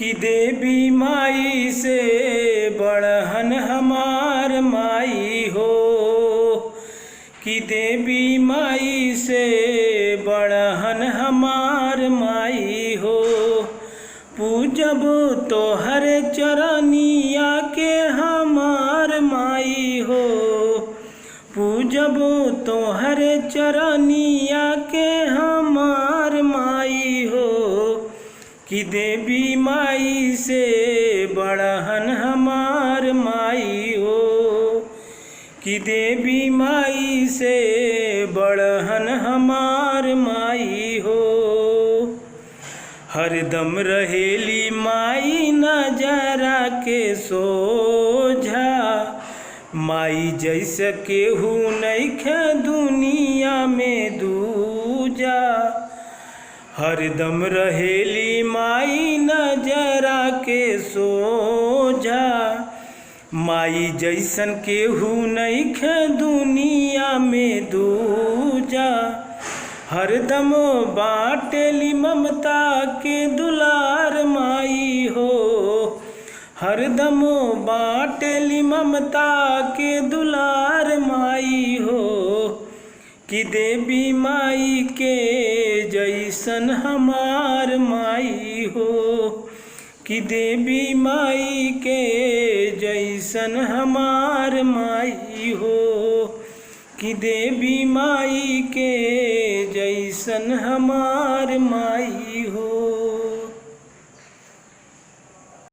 कि देवी माई से बड़हन हमार माई हो, कि देवी माई से बड़हन हमार माई हो। पूजब तो हर चरनिया के हमार माई हो, पूजब तो हर चरनिया के हमार माई हो। कि देवी माई से बड़हन हमार माई हो, कि देवी माई से बड़हन हमार माई हो। हरदम रहेली माई नजरा के सोझा, माई जैसे केहू नइखे दुनिया में दूजा। हरदम रहेली माई नजरा के सोझा, माई जैसन केहू नइखे दुनिया में दूजा। हरदम बाटेली ममता के दुलार माई हो, हरदम बाटेली ममता के दुलार माई हो। कि देवी माई के जैसन हमार माई हो, कि देवी माई के जैसन हमार माई हो, कि देवी माई के जैसन हमार माई हो।